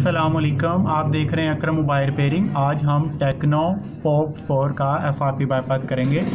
अस्सलामुअलैकुम, आप देख रहे हैं अकरम मोबाइल रिपेयरिंग। आज हम टेक्नो पॉप 4 का FRP बाईपास करेंगे।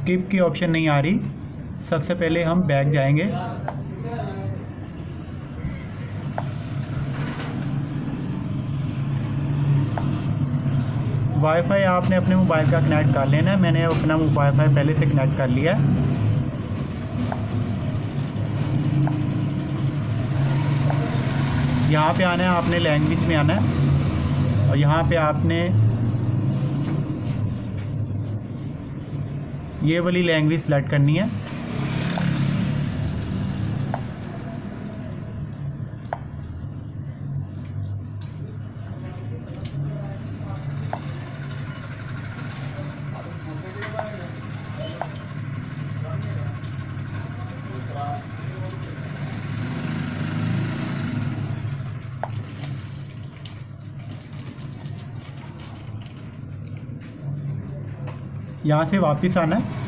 स्किप की ऑप्शन नहीं आ रही। सबसे पहले हम बैक जाएंगे। वाईफाई आपने अपने मोबाइल का कनेक्ट कर लेना है। मैंने अपना वाईफाई पहले से कनेक्ट कर लिया है। यहाँ पे आना है, आपने लैंग्वेज में आना है और यहाँ पे आपने ये वाली लैंग्वेज सेलेक्ट करनी है। यहाँ से वापस आना है।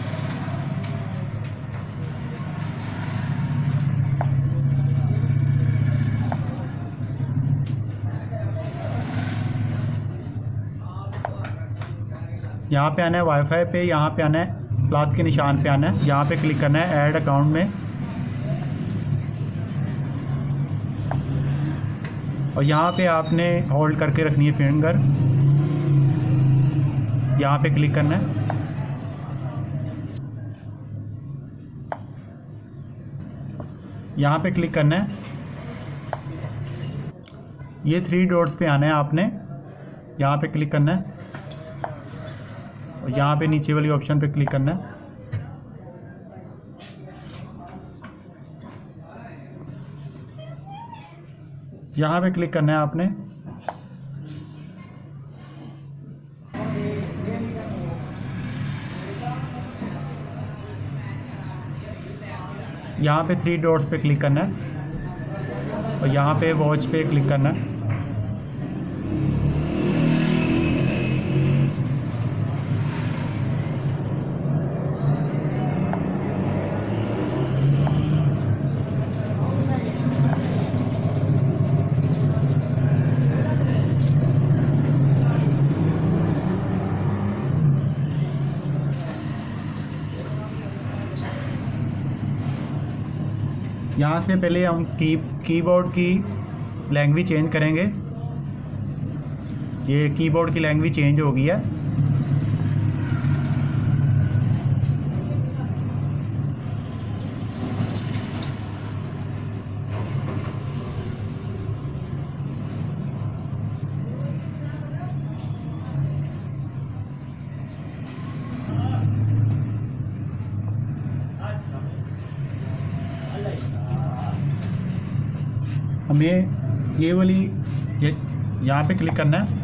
यहाँ पे आना है वाईफाई पे, यहाँ पे आना है प्लस के निशान पे आना है, यहाँ पे क्लिक करना है ऐड अकाउंट में और यहाँ पे आपने होल्ड करके रखनी है फिंगर। यहाँ पे क्लिक करना है। यहाँ पे क्लिक करना है। ये 3 डॉट्स पे आना है आपने, यहाँ पे क्लिक करना है और यहाँ पे नीचे वाली ऑप्शन पे क्लिक करना है। यहाँ पे क्लिक करना है आपने। यहाँ पे 3 डॉट्स पे क्लिक करना है और यहाँ पे वॉच पे क्लिक करना है। यहाँ से पहले हम कीबोर्ड की लैंग्वेज चेंज करेंगे। ये कीबोर्ड की लैंग्वेज चेंज हो गई है। हमें ये वाली यहाँ पे क्लिक करना है।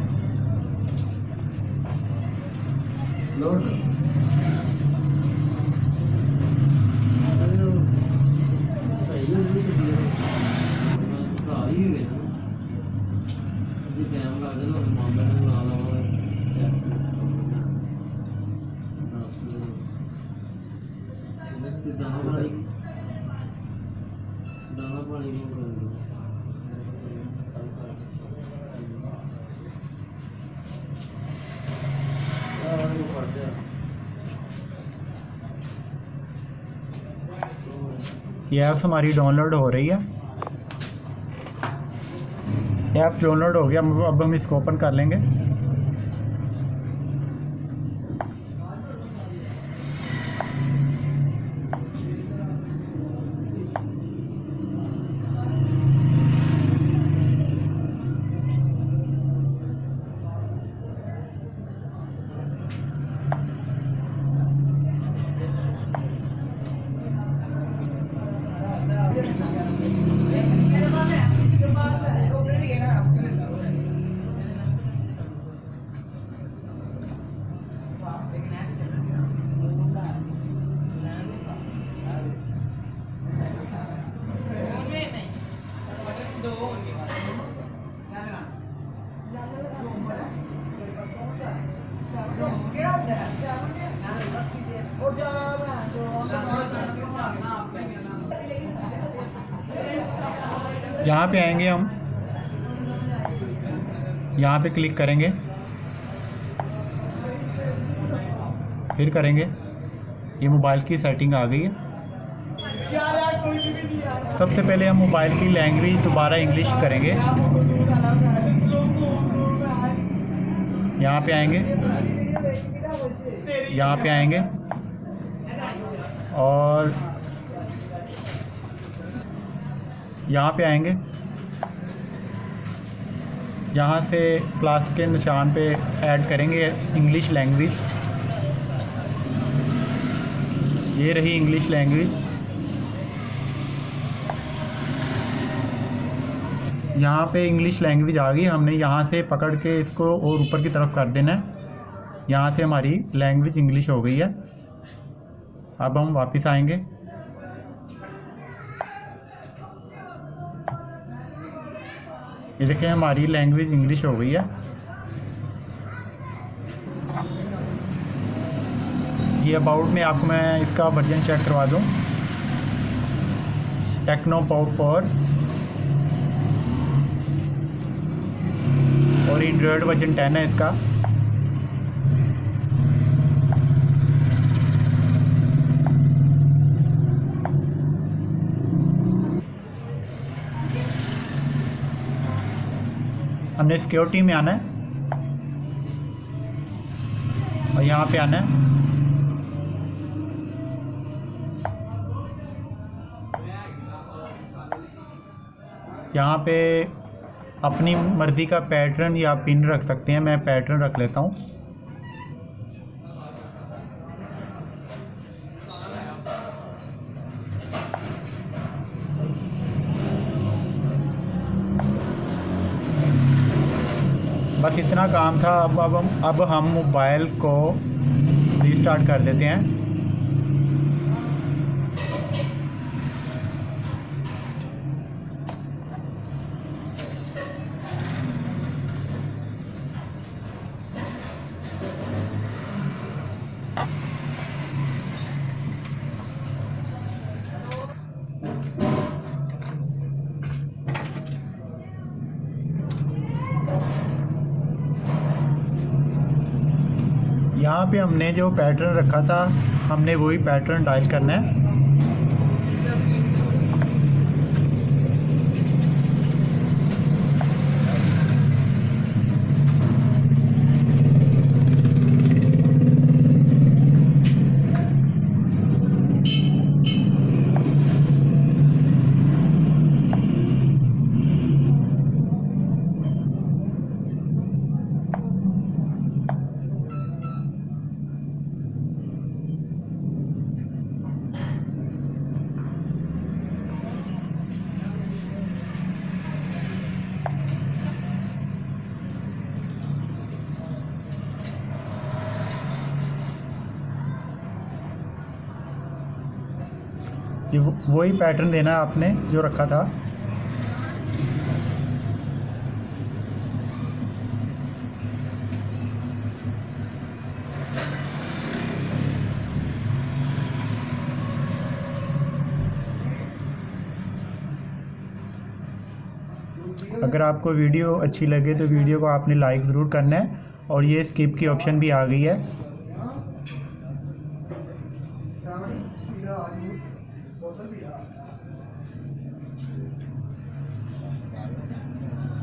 ये ऐप्स हमारी डाउनलोड हो रही है। ऐप डाउनलोड हो गया। अब हम इसको ओपन कर लेंगे। यहाँ पे आएंगे हम, यहाँ पे क्लिक करेंगे, फिर करेंगे, ये मोबाइल की सेटिंग आ गई है। सबसे पहले हम मोबाइल की लैंग्वेज दोबारा इंग्लिश करेंगे। यहाँ पे आएंगे, यहाँ पे आएंगे और यहाँ पे आएंगे, यहाँ से प्लस के निशान पे ऐड करेंगे इंग्लिश लैंग्वेज। ये रही इंग्लिश लैंग्वेज। यहाँ पे इंग्लिश लैंग्वेज आ गई, हमने यहाँ से पकड़ के इसको और ऊपर की तरफ कर देना है। यहाँ से हमारी लैंग्वेज इंग्लिश हो गई है। अब हम वापस आएंगे, ये देखें हमारी लैंग्वेज इंग्लिश हो गई है। ये अबाउट में आपको मैं इसका वर्जन चेक करवा दूँ। टेक्नो पावर 4 और एंड्रॉयड वर्जन 10 है इसका। हमने सिक्योरिटी में आना है और यहाँ पे आना है। यहाँ पे अपनी मर्ज़ी का पैटर्न या पिन रख सकते हैं। मैं पैटर्न रख लेता हूँ। बस इतना काम था। अब हम मोबाइल को रीस्टार्ट कर देते हैं। यहाँ पे हमने जो पैटर्न रखा था, हमने वही पैटर्न डायल करना है। ये वही पैटर्न देना है आपने जो रखा था। अगर आपको वीडियो अच्छी लगे तो वीडियो को आपने लाइक ज़रूर करना है। और ये स्किप की ऑप्शन भी आ गई है।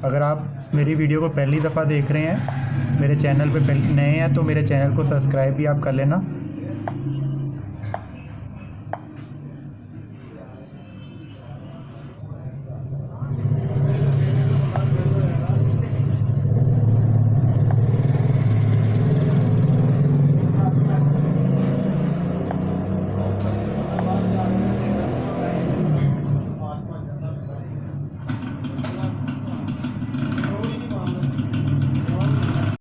अगर आप मेरी वीडियो को पहली दफ़ा देख रहे हैं, मेरे चैनल पे नए हैं, तो मेरे चैनल को सब्सक्राइब भी आप कर लेना।